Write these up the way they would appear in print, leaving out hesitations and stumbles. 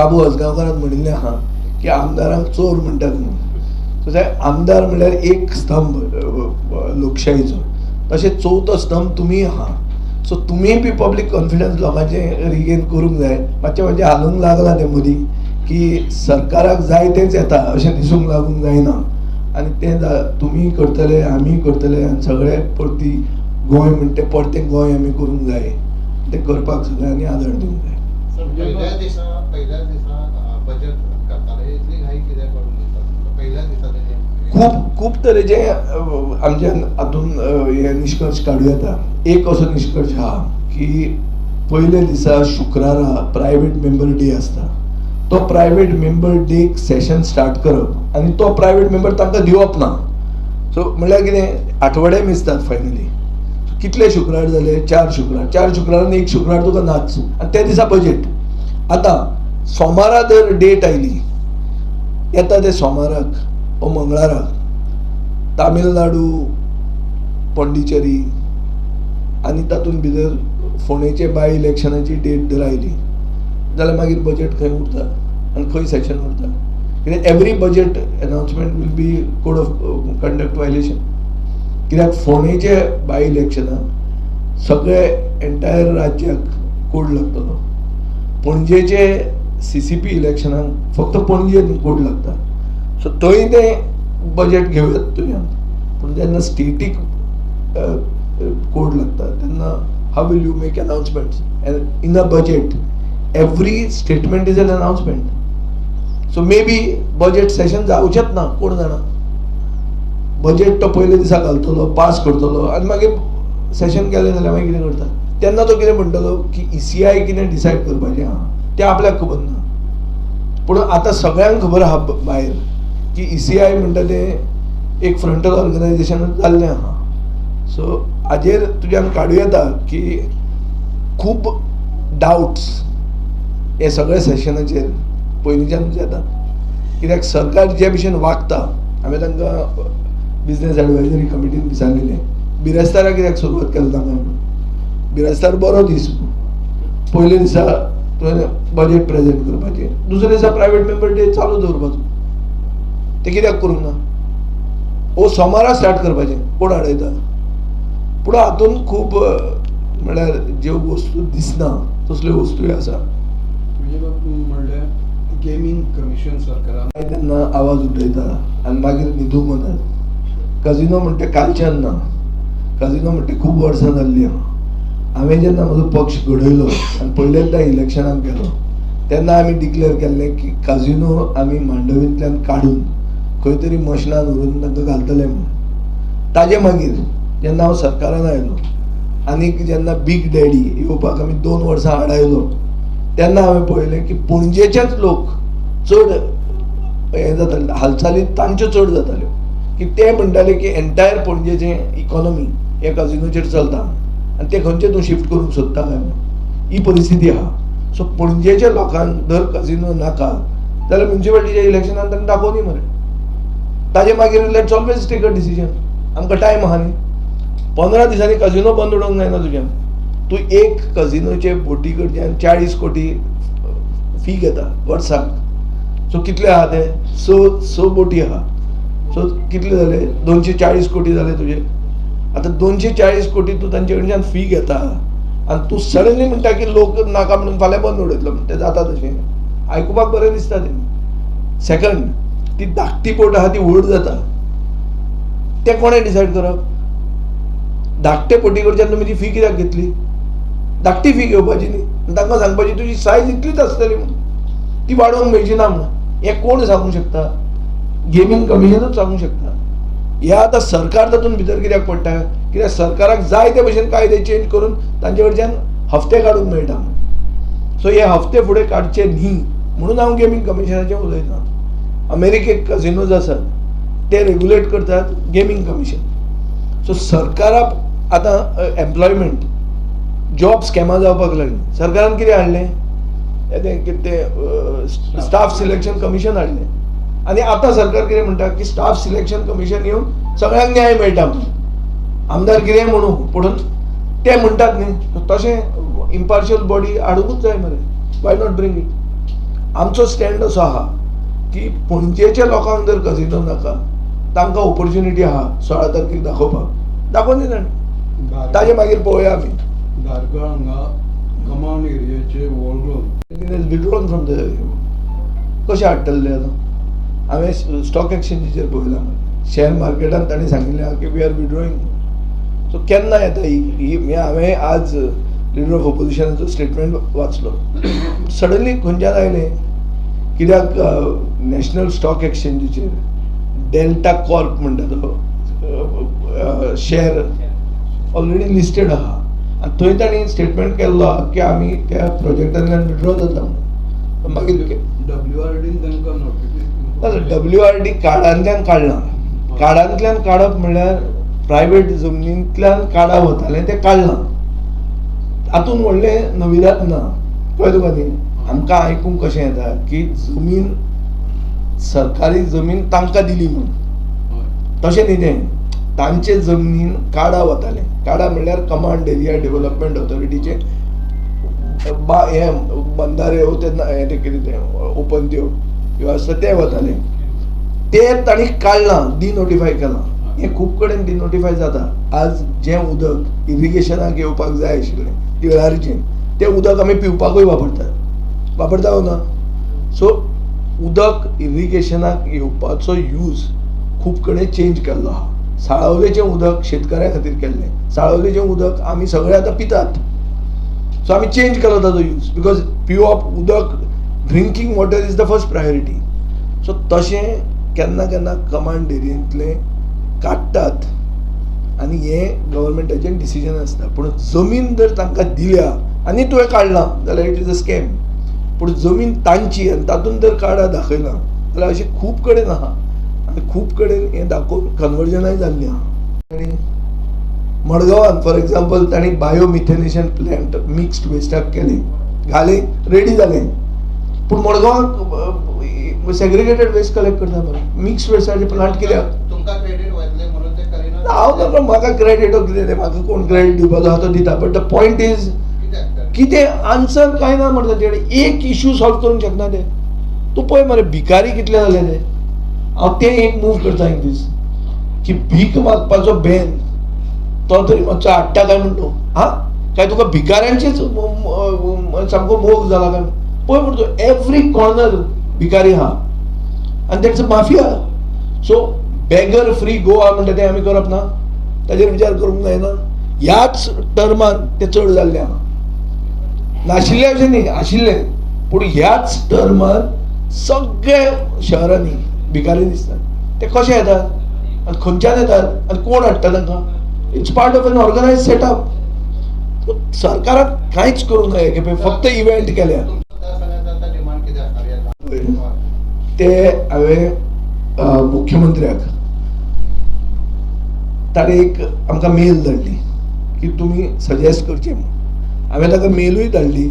बाबू हसगांवकारान म्हणिल्लें आहा की आमदारांक चोर म्हणटात म्हणून. सो आमदार म्हणल्यार एक स्तंभ लोकशाहीचो, तशें चवथो स्तंभ तुमी आहा. सो तुमी बी पब्लीक कॉन्फिडन्स लोकांचें रिगेन करूंक जाय. मातशें म्हणजे हालूंक लागला तें मदीं की सरकाराक जाय तेंच येता अशें दिसूंक लागूंक जायना. आनी तें तुमी करतले, आमी करतले, आनी सगळे परती गोंय म्हणटा परतें गोंय आमी करूंक जाय. तें करपाक सगळ्यांनी आदार दिवंक जाय. पहिल्या दिसा बजेट करताले इतली घाई कित्याक करून दितात? पहिल्या दिसा खूप तरेचे आमच्या हातून हे निश्कर्श काडूं येता. एक असो निश्कर्श हा की पयले दिसा शुक्रारा प्रायवेट मेंबर डे आसता. तो private member deck session start करप आनी तो प्रायवेट मेंबर तांकां दिवप ना. सो म्हणल्यार कितें आठवडे मेजतात फायनली. कितले शुक्रार जाले? 4 शुक्रार. 4 शुक्रारान एक शुक्रार तुका नाच आनी त्या दिसा बजेट. आतां सोमारा जर डेट आयली, येता ते सोमाराक ओ मंगळाराक तामिळनाडू, पोंडिचेरी आनी तातूंत भितर फोंडेचे बाय इलेक्शनाची डेट जर आयली जाल्यार मागीर बजेट खंय उरता आनी खंय सेशन उरता? कित्याक every budget announcement will be code of conduct violation. कित्याक फोंडेचे बाय इलेक्शनाक सगळे एंटायर राज्याक कोड लागतलो. पणजेचे CCP इलेक्शनाक फक्त पणजेन कोड लागता. सो थंय तें बजेट घेवया तुवें. पूण जेन्ना स्टेटीक कोड लागता तेन्ना how will you make announcements in a budget? Every statement is an announcement. So maybe budget session जावचेंच ना. कोण जाणा, बजेट तो पयले दिसा घालतलो, पास करतलो आनी मागीर सेशन केलें जाल्यार मागीर कितें करता? तेन्ना तो कितें म्हणटलो की ECI कितें डिसायड करपाचें आहा तें आपल्याक खबर ना. पूण आतां सगळ्यांक खबर आहा भायर की ECI म्हणटा तें एक फ्रंटल ऑर्गनायजेशन जाल्लें आहा. सो हाजेर तुज्यान काडूं येता की खूब डावट्स हे सगळे सेशनाचेर पयलींच्यानूच येता. कित्याक सरकार जे भशेन वागता, हांवें तांकां बिजनेस एडवायजरी कमिटीन विचारलेलें बिरेस्तारा कित्याक सुरवात केली तांकां. बिरेस्तार बरो दीस, पयले दिसा तुवें बजेट प्रेजेंट करपाचें, दुसरे दिसा प्रायवेट मेंबर डे चालू दवरपाचो. तें कित्याक करूंक ना? ओ सोमारा स्टार्ट करपाचें. कोण आडयता? पूण हातूंत खूब म्हळ्यार ज्यो वस्तू दिसना तसल्यो वस्तूय आसा. म्हणल्यार गेमिंग कमिशन सरकारान तेन्ना आवाज उठयता आनी मागीर न्हिदूंक वतात. काजिनो म्हणटा कालच्यान ना, काजिनो म्हणटा खूब वर्सां जाल्लीं आहा. हांवें जेन्ना म्हजो पक्ष घडयलो आनी पयलेंदा इलेक्शनाक गेलो तेन्ना आमी डिक्लेअर केल्लें की काजिनो आमी मांडवींतल्यान काडून खंय तरी मशनान व्हरून तांकां घालतले म्हणून. ताजे मागीर जेन्ना हांव सरकारान आयलो आनीक जेन्ना बीग डॅडी येवपाक आमी 2 वर्सां आडायलो तेन्ना हांवें पळयलें की पणजेचेच लोक चड हें जाताले, हालचाली तांच्यो चड जाताल्यो. की ते म्हणटाले की एंटायर पणजेचें इकॉनॉमी हे काजिनोचेर चलता आनी ते खंयचे तूं शिफ्ट करूंक सोदता काय म्हणून ही परिस्थिती आहा. सो पणजेच्या लोकांक जर काजिनो नाका जाल्यार म्युन्सिपाल्टीच्या इलेक्शनान तांकां दाखोवनी मरे. ताजे मागीर let's always take a decision. आमकां टायम आहा न्ही. 15 दिसांनी काजिनो बंद उडोवंक जायना तुज्यान. तूं एक काजिनोचे बोटी कडच्यान 40 कोटी फी घेता वर्साक. सो कितले आहा ते? 6 बोटी आहा. सो कितले जाले? 240 कोटी जाले तुजे. आतां 240 कोटी तूं तांचे कडच्यान फी घेता आनी तूं सडनली म्हणटा की लोक नाका म्हणून फाल्यां बंद उडयतलो म्हणून. तें जाता तशें? आयकुपाक बरें दिसता तें. सेकंड, ती धाकटी बोट आहा ती व्हड जाता. तें कोणें डिसायड करप? धाकटे बोटी कडच्यान तुमी ती फी कित्याक घेतली? धाकटी फी घेवपाची न्ही. तांकां सांगपाची तुजी सायज इतलीच आसतली म्हणून, ती वाडोवंक मेळची ना म्हणून. हें कोण सांगूंक शकता? गेमिंग कमिशनूच सांगूंक शकता. हे आतां सरकार तातूंत भितर कित्याक पडटा? कित्याक सरकाराक जाय ते भशेन कायदे चेंज करून तांचे कडच्यान हफ्ते काडूंक मेळटा. सो हे हफ्ते फुडें काडचे न्ही म्हणून हांव गेमिंग कमिशनाचें उलयतां. अमेरिकेक कजिनोज आसात ते रेग्युलेट करतात गेमिंग कमिशन. सो सरकाराक आतां एम्प्लॉयमेंट जॉब स्कॅमां जावपाक लागली. सरकारान कितें हाडलें? तें स्टाफ सिलेक्शन कमिशन हाडलें. आनी आतां सरकार कितें म्हणटा की स्टाफ सिलेक्शन कमिशन येवन सगळ्यांक न्याय मेळटा म्हणून. आमदार कितें म्हणू पूण ते म्हणटात न्ही तशें इम्पार्शियल बॉडी हाडूंकूच जाय मरे. Why not bring it? आमचो स्टँड असो आहा की पणजेच्या लोकांक जर कजिनो नाका तांकां ऑपॉर्च्युनिटी आहा 16 तारखेक दाखोवपाक दाखोवन दिना ताजे मागीर पळोवया आमी धारगळ हांगा कमांड एरियाचे वॉलग्रोन विड्रॉन फ्रॉम द कशें हाडटले आतां हांवें स्टॉक एक्सचेंजीचेर पळयलां शेअर मार्केटान तांणी सांगिल्लें आहा की वी आर विड्रॉईंग सो केन्ना येता ही हांवें आज लिडर ऑफ ऑपोजिशनाचो स्टेटमेंट वाचलो सडनली खंयच्यान आयलें कित्याक नॅशनल स्टॉक एक्सचेंजीचेर डेल्टा कॉर्प म्हणटा तो शेअर ऑलरेडी लिस्टेड आहा आनी थंय तांणी स्टेटमेंट केल्लो आहा की आमी त्या प्रोजेक्टांतल्यान विड्रॉ जाता म्हणून मागीर WRDन तांकां नोटिफिकेशन WRD कार्डांतल्यान काडलां कार्डांतल्यान काडप म्हणल्यार प्रायवेट जमनींतल्यान काडा वतालें तें काडलां हातूंत व्हडलें नविदाद ना कळ्ळें तुका न्ही आमकां आयकूंक कशें येता की जमीन सरकारी जमीन तांकां दिली म्हणून तशें न्ही तें तांचे जमनीन काडा वताले काडा म्हणल्यार कमांड एरिया डेव्हलपमेंट ऑथॉरिटीचे हे बंधारे ते कितें तें ओपन त्यो किंवा आसता ते वताले ते तांणी काडलां डिनोटिफाय केलां हें खूब कडेन डिनोटिफाय जाता आज जें उदक इरिगेशनाक येवपाक जाय आशिल्लें तिळारीचें तें उदक आमी पिवपाकूय वापरता हो ना सो उदक इरिगेशनाक येवपाचो यूज खूब कडेन चेंज केल्लो आहा साळावलेचें उदक शेतकऱ्यां खातीर केल्लें साळावलेचें उदक आमी सगळे आतां पितात सो आमी चेंज केलो ताजो यूज बिकॉज पिवप उदक drinking water is the first priority so तशें केन्ना केन्ना कमांड एरियेंतले काडटात आनी हें गव्हर्मेंटाचें डिसिजन आसता पूण जमीन जर तांकां दिल्या आनी तुवें काडलां जाल्यार इट इज अ स्कॅम पूण जमीन तांची आनी तातूंत जर काडा दाखयला जाल्यार अशें खूब कडेन आहा आनी खूब कडेन हें दाखोवन कन्वर्जनाय जाल्लीं आहा आनी मडगांवांत फॉर एक्झाम्पल तांणी बायोमिथेनेशन प्लांट मिक्स्ड वेस्टाक केले घाले रेडी जाले पूण मडगांवांत सेग्रिगेटेड वेस्ट कलेक्ट करता मरे मिक्स्ड वेस्टाचे प्लांट कित्याक तुमकां क्रेडीट वयतलें म्हणून ते करिना हांव नाका म्हाका क्रेडीट कितें तें म्हाका कोण क्रेडीट दिवपाचो आहा तो दिता बट द पॉयंट इज कितें आन्सर कांय ना म्हणटा तेणे एक इश्यू सॉल्व करूंक शकना ते तूं पळय मरे भिकारी कितले जाले ते हांव तें एक मूव करता इन दीस की भीक मागपाचो बॅन तो तरी मातसो हाडटा काय म्हणटो हा काय तुका भिकाऱ्यांचेच सामको मोग जाला काय पळय म्हणटो एवरी कॉर्नर भिकारी आहा आनी that's a mafia so beggar free Goa म्हणटा तें आमी करप ना ताजेर विचार करूंक जायना ह्याच टर्मान तें चड जाल्लें आहा नाशिल्लें अशें न्ही आशिल्लें पूण ह्याच टर्मान सगळे शहरांनी भिकारी दिसतात ते कशे येतात आनी खंयच्यान येतात आनी कोण हाडटा तांकां it's part of an organise setup सरकारान कांयच करूंक जाय की फक्त इव्हेंट केल्या डिमांड कितें आसता ते हांवें मुख्यमंत्र्याक ताणें एक आमकां मेल धाडली की तुमी सजेस्ट करचें म्हणून हांवें ताका मेलूय धाडली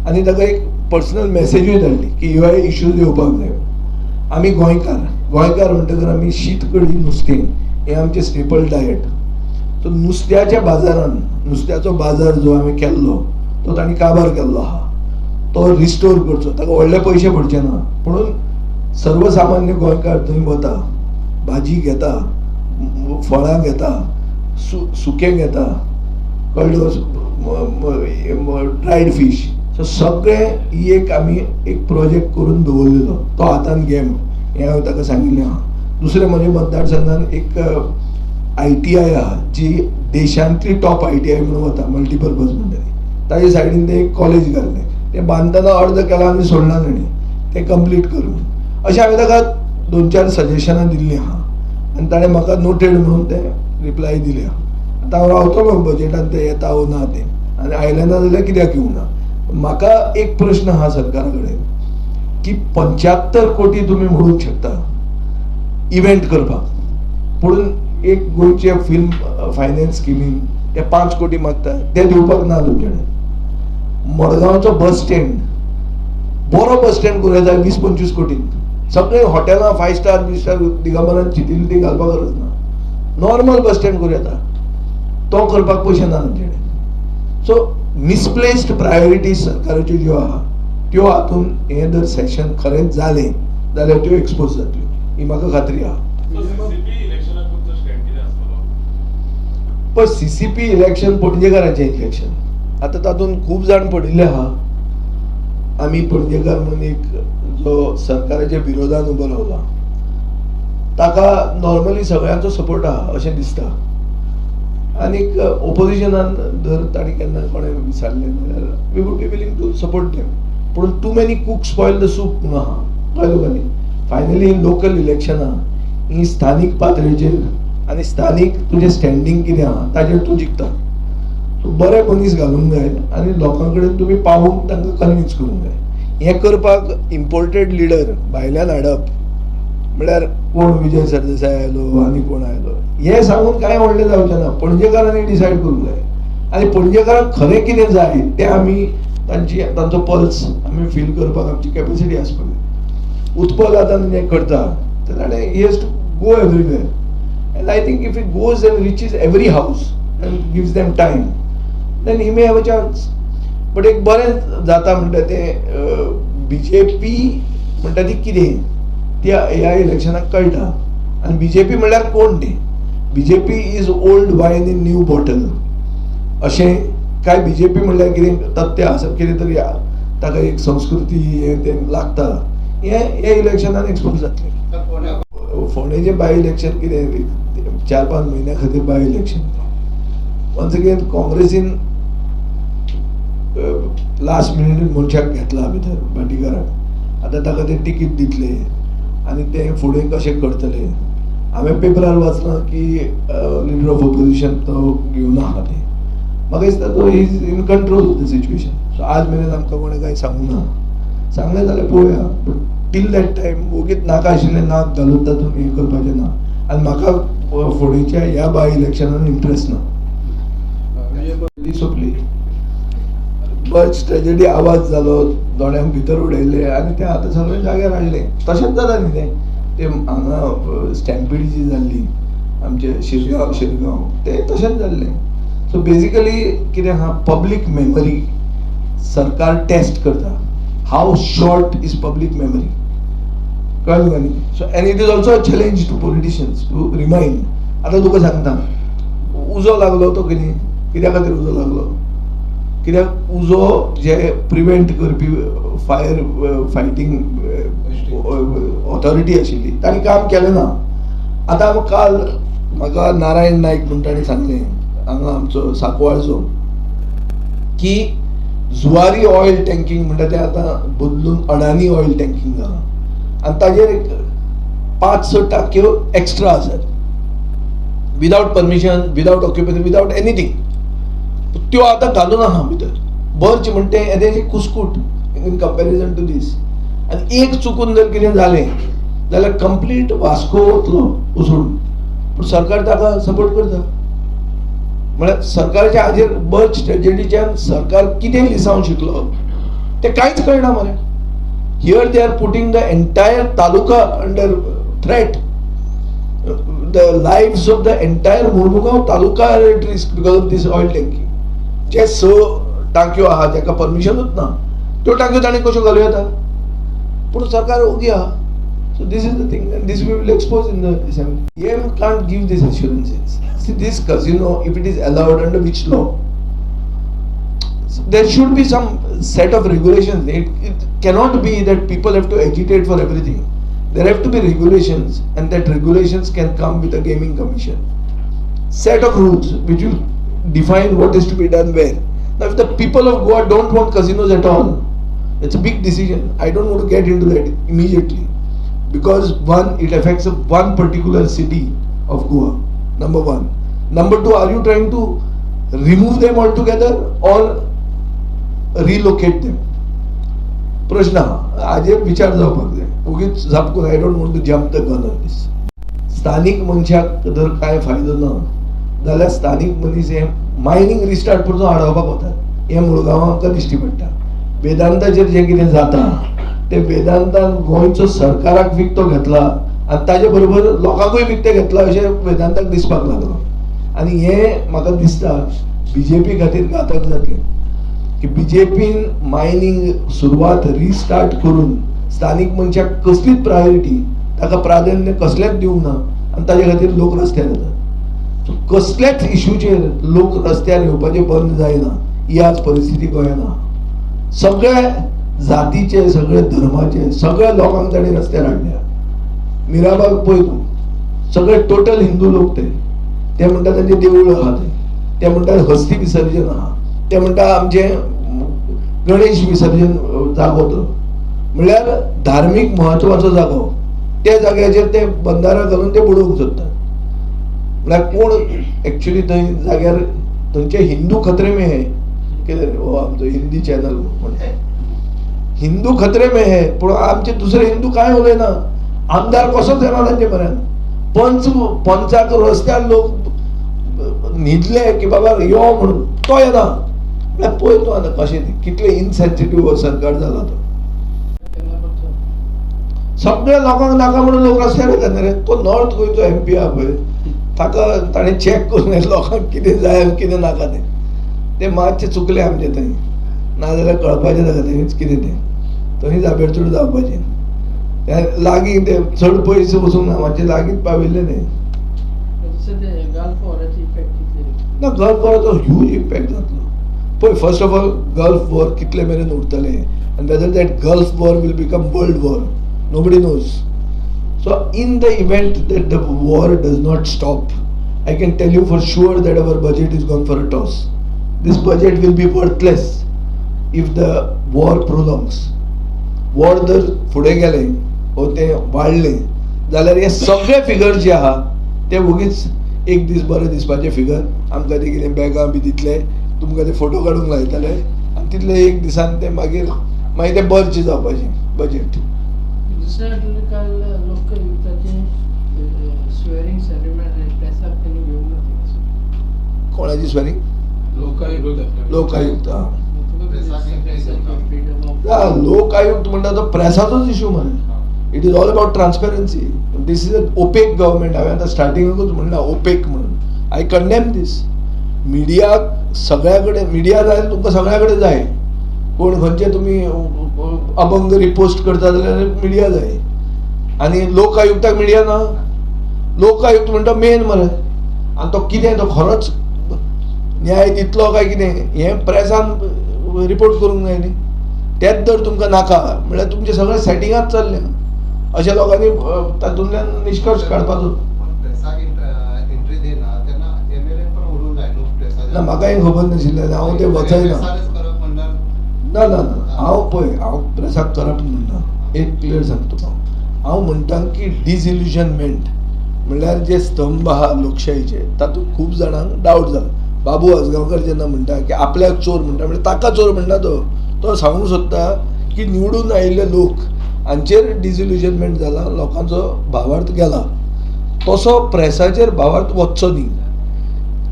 आनी ताका एक पर्सनल मेसेजूय धाडली की ह्यो इश्यूज येवपाक जाय आमी गोंयकार म्हणटकर आमी शीत कडी नुस्तें हें आमचें स्टेपल डायट तो नुस्त्याच्या बाजारान नुस्त्याचो बाजार जो हांवें केल्लो तो तांणी काबार केल्लो आहा तो रिस्टोर करचो ताका व्हडले पयशे पडचे ना म्हणून सर्वसामान्य गोंयकार थंय वता भाजी घेता फळां घेता सुकें घेता कळ्ळो ड्रायड फीश सो सगळें ही एक आमी एक प्रोजेक्ट करून दवरलेलो तो हातान घे हें हांवें ताका सांगिल्लें आहा दुसरें म्हज्या मतदारसंघान एक ITI आहा जी देशांतली टॉप ITI म्हणून वता मल्टीपर्पज म्हणटा ताजे सायडीन तें एक कॉलेज घाल्लें तें बांदतना अर्द केलां आनी सोडना ताणें तें कंप्लीट करून अशें हांवें ताका 2-4 सजेशनां दिल्लीं आहा आनी ताणें म्हाका नोटेड म्हणून तें रिप्लाय दिल्या आतां हांव रावतलो बजेटान तें येता वो ना तें आनी आयलें ना जाल्यार कित्याक येवं ना म्हाका एक प्रश्न आहा सरकारा कडेन की 75 कोटी तुमी म्हणूंक शकता इव्हेंट करपाक पूण एक गोंयचे फिल्म फायनान्स स्किमीन ते 5 कोटी मागता ते दिवपाक ना तुमचे कडेन मडगांवचो बस स्टँड बरो बस स्टँड करूं येता 20-25 कोटी सगळे हॉटेलां 5 स्टार 20 स्टार दिगंबरान चितिल्ली ती घालपाक गरज ना नॉर्मल बस स्टँड करूं येता तो करपाक पयशे ना आमचे कडेन सो मिसप्लेस्ड प्रायोरिटीज सरकाराच्यो ज्यो आहा त्यो हातून हे जर सेशन खरेंच जालें जाल्यार त्यो एक्सपोज जातल्यो ही म्हाका खात्री आहा. पण CCP इलेक्शन पणजेकारांचें इलेक्शन आतां तातूंत खूब जाण पडिल्ले आहा. आमी पणजेकार म्हणून एक जो सरकाराच्या विरोधान उबो रावला ताका नॉर्मली सगळ्यांचो सपोर्ट आहा अशें दिसता. आनीक ओपोजिशनान जर ताणी केन्ना कोणें विचारलें जाल्यार we would be willing to support them. पूण too many cook spoil the soup म्हणून आहा कळ्ळें तुका न्ही. फायनली लोकल इलेक्शनां ही स्थानीक पातळीचेर आनी स्थानीक तुजें स्टँडींग कितें आहा ताचेर तूं जिखता. तूं बरे मनीस घालूंक जाय आनी लोकां कडेन तुमी पावूंक तांकां कन्विन्स करूंक जाय. हें करपाक इम्पोर्टेड लिडर भायल्यान हाडप म्हळ्यार कोण विजय सरदेसाय आयलो आनी कोण आयलो हें सांगून कांय व्हडलें जावचें ना. पणजेकारांनी डिसायड करूंक जाय आनी पणजेकारांक खरें कितें जाय तें आमी तांचो पल्स आमी फील करपाक आमची कॅपेसिटी आसपाक जाय. उत्पल आतां हें करता ताणें he has to go everywhere. And I think if he goes and reaches every house and gives them time, then he may have a chance. But एक बरें जाता म्हणटा तें BJP म्हणटा ती कितें त्या ह्या इलेक्शनाक कळटा. आनी BJP म्हणल्यार कोण तें? BJP is old wine in new bottle अशें काय BJP म्हणल्यार कितें तथ्य आसा कितें तरी ताका एक संस्कृती हें तें लागता हें इलेक्शनान एक्सपोज जातलें. फोंडेचें बाय इलेक्शन कितें 4-5 म्हयन्या खातीर बाय इलेक्शन. वन्स अगेन काँग्रेसीन लास्ट मिनिट मनशाक घेतला भितर भाटीकाराक. आतां ताका तें तिकीट दितले आनी तें फुडें कशें करतले. हांवें पेपरार वाचलां की लिडर ऑफ ऑपोजिशन तो घेवन आहा तें. म्हाका दिसता तो is in control of the situation. So आज मेरेन आमकां कोणें कांय सांगूंक ना. सांगलें जाल्यार पळोवया. बट टिल दॅट टायम वोगीत नाका आशिल्लें नाक घालून तातूंत हें करपाचें ना. आनी म्हाका फुडेंच्या ह्या बाय इलेक्शनान इंट्रस्ट ना. सोंपली बस ट्रेजेडी आवाज जालो दोळ्यांक भितर उडयले आनी तें आतां सगळें जाग्यार हाडलें. तशेंच जाता न्ही तें हांगा स्टॅम्पीड जी जाल्ली आमचे शिरगांव तें तशेंच जाल्लें. सो बेजिकली कितें आहा पब्लीक मेमरी सरकार टेस्ट करता. How short is public memory कळ्ळें तुका न्ही. So and it is also a challenge to politicians to remind. आतां तुका सांगता उजो लागलो तो कित्या खातीर उजो लागलो कित्याक उजो जे प्रिवेंट करपी फायर फायटींग ऑथॉरिटी आशिल्ली तांणी काम केलें ना. आतां काल म्हाका नारायण नायक म्हण ताणें सांगलें हांगा आमचो सांकवाळचो की जुवारी ऑयल टँकींग म्हणटा तें आतां बदलून अडानी ऑयल टँकींग जालां आनी ताजेर 5-6 टांक्यो एक्स्ट्रा आसात without permission without occupancy without anything. त्यो आतां घालून आहा भितर. बर्च म्हणटा तें कुस्कूट इन कंपेरिजन टू दीस. आनी एक चुकून जर कितें जालें जाल्यार कंप्लीट वास्को वतलो उसळून. पूण सरकार ताका सपोर्ट करता. म्हळ्यार सरकाराच्या हाजेर बर्च ट्रेजेडीच्यान सरकार कितें लिसांव शिकलो तें कांयच कळना मरे. Here they are putting the entire taluka under threat. The lives of the entire Mormugao taluka are at risk because of this oil tanking. जे 6 टांक्यो आहा जाका परमिशनूच ना त्यो टांक्यो ताणें कश्यो घालूं येता. पूण सरकार ओगी आहा. So this is the thing, and this we will expose in the assembly. EM can't give these assurances. See, this casino, if it is allowed under which law? So there should be some set of regulations. It cannot be that people have to agitate for everything. There have to be regulations, and that regulations can come with a gaming commission. Set of rules which will define what is to be done where. Now, if the people of Goa don't want casinos at all, it's a big decision. I don't want to get into that immediately. Because one, it affects one particular city of Goa. Number one. Number two, are you trying to remove them altogether or relocate them? प्रश्न हाजेर विचार जावपाक जाय. उगीच झापकून I don't want to jump the gun on this. स्थानीक मनशाक जर कांय फायदो ना जाल्यार स्थानीक मनीस हे मायनींग रिस्टार्ट परतून हाडोवपाक वतात. हें मुळगांवां आमकां दिश्टी पडटा. वेदांताचेर जें कितें जाता ते वेदांतान गोंयचो सरकाराक विकतो घेतला आनी ताजे बरोबर लोकांकूय विकते घेतला अशें वेदांताक दिसपाक लागलो. आनी हें म्हाका दिसता BJP खातीर घातक जातलें. की बीजेपीन मायनिंग सुरवात रिस्टार्ट करून स्थानिक मनशाक कसलीच प्रायोरिटी ताका प्राधान्य कसलेच दिवंक ना आनी ताजे खातीर लोक रस्त्यार येतात. सो कसलेच इश्यूचेर लोक रस्त्यार येवपाचे बंद जायना. ही आज परिस्थिती गोंयांत आहा. सगळे जातीचे, सगळे धर्माचे, सगळ्या लोकांक ताणें रस्त्यार हाडल्या. मिराबाग पळय तूं, सगळे टोटल हिंदू लोक ते म्हणटा तांचे देवूळ आहा ते म्हणटा हस्ती विसर्जन आहा, ते म्हणटा आमचे गणेश विसर्जन जागो तो म्हळ्यार धार्मीक म्हत्वाचो जागो, त्या जाग्याचेर ते बंधारा घालून ते बुडोवंक सोदतात. म्हळ्यार कोण एक्चुअली थंय जाग्यार थंयचे हिंदू खतरे में है कितें हो आमचो हिंदी चॅनल म्हणटा हिंदू खतरे में है, पूण आमचे दुसरे हिंदू कांय उलयना. आमदार कसोच येना तांचे म्हऱ्यान. पंचाक रस्त्यार लोक न्हिदले की बाबा यो म्हणून तो येना. म्हळ्यार पळय तूं आतां कशें कितले इनसेन्सिटीव हो सरकार जाला तो. सगळ्या लोकांक नाका म्हणून लोक रस्त्यार येतात न्ही रे. तो नॉर्थ गोंयचो MP आहा पळय ताका ताणें चॅक करून लोकांक कितें जाय आनी कितें नाका तें मातशें चुकलें आमचें थंय. नाजाल्यार कळपाचें ताका थंयच कितें तें थंय जाबेरचूड जावपाचें. लागीं ते चड पयस वचूंक ना, मातशें लागींच पाविल्लें न्ही. ना गल्फ वॉराचो ह्यूज इम्पॅक्ट जातलो पळय. First of all Gulf War कितले मेरेन उरतलें आनी whether that Gulf War will become world war nobody knows. So in the event that the war does not stop, I can tell you for sure that our budget is gone for a toss. This budget will be worthless if the war prolongs. War जर फुडें गेलें वा तें वाडलें जाल्यार हे सगळे figure जे आहा ते उगीच एक दीस बरें दिसपाचे फिगर. आमकां ते कितें बॅगां बी दितले, तुमकां ते फोटो काडूंक लायतले आनी तितले एक दिसान ते मागीर ते बर्ज जावपाचें बजेट. दुसऱ्या काल लोकयुक्ताचे स्वेरिंग सेरेमनी प्रेसाक त्यांनी घेऊन नव्हती. कोणाची स्वेरिंग? लोकायुक्त. लोकायुक्त म्हणटा तो प्रेसाचोच इश्यू मरे. It is all about transparency. This is a opaque government. हांवें आतां स्टार्टिंगूच म्हणला ओपेक म्हणून. आय कंडेम दीस. मिडियाक सगळ्या कडेन मिडिया जाय तुमकां सगळ्या कडेन जाय. कोण खंयचे तुमी अभंग रिपोस्ट करता जाल्यार मिडिया जाय आनी लोकायुक्ताक मिडिया ना. लोकायुक्त म्हणटा मेन मरे आनी तो कितें तो खरोच न्याय दितलो काय कितें हें प्रेसान रिपोर्ट करूंक जाय न्ही. तेंच जर तुमकां नाका म्हळ्यार तुमचें सगळें सेटिंगाच चल्लें. अशें लोकांनी तातूंतल्यान निश्कर्श काडपाचो. ना म्हाका हें खबर नाशिल्लें. हांव तें वचयना. ना ना ना हांव पळय हांव प्रेसाक करप्ट म्हणना. एक क्लियर सांगता तुका. हांव म्हणटा की डिसइल्युजनमेंट म्हणल्यार जे स्तंभ आहा लोकशायेचे तातूंत खूब जाणांक डावट जाला. बाबू आसगांवकर जेन्ना म्हणटा की आपल्याक चोर म्हणटा म्हणजे ताका चोर म्हणटा तो सांगूंक सोदता की निवडून आयिल्ले लोक हांचेर डिसइल्युजनमेंट जाला, लोकांचो भावार्थ गेला. तसो प्रेसाचेर भावार्थ वचचो न्ही.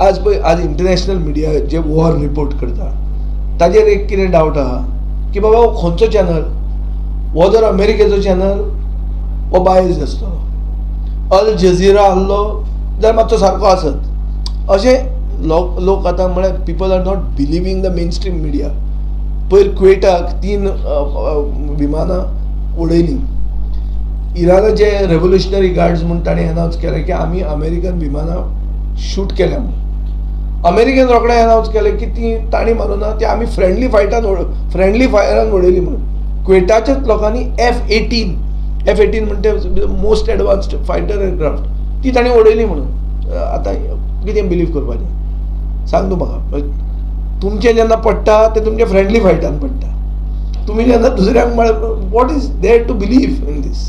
आज इंटरनॅशनल मिडिया जे वॉर रिपोर्ट करता ताजेर एक कितें डावट आहा की बाबा हो खंयचो चॅनल, हो जर अमेरिकेचो चॅनल हो बायज आसलो, अल जझीरा आहलो जाल्यार मातसो सारको आसत. अशें लोक आतां म्हळ्यार people are not believing the mainstream media. पयर कुवेटाक 3 विमानां उडयलीं. इरानाचे रेव्होल्युशनरी गार्ड्स म्हणून ताणें अनावन्स केलें की आमी अमेरिकन विमानां शूट केल्या म्हणून. अमेरिकेन रोखडें अनावन्स केलें की ती ताणी मारूना, ती आमी फ्रेंडली फायरान उडयली म्हणून. कुवेटाच्याच लोकांनी F-18 म्हणटा मोस्ट एडवान्स्ड फायटर एअरक्राफ्ट ती ताणी उडयली म्हणून. आतां कितें बिलीव करपाचें सांग तूं म्हाका. तुमचें जेन्ना पडटा तें तुमच्या फ्रेंडली फायटान पडटा. तुमी जेन्ना दुसऱ्यांक what is there to believe in this.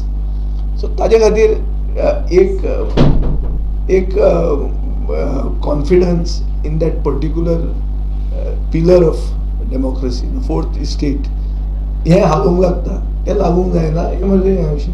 So ताजे खातीर एक confidence in that particular pillar of democracy, the fourth estate, हे हालूंक लागता. ते लागूंक जायना हे म्हणजे विशय.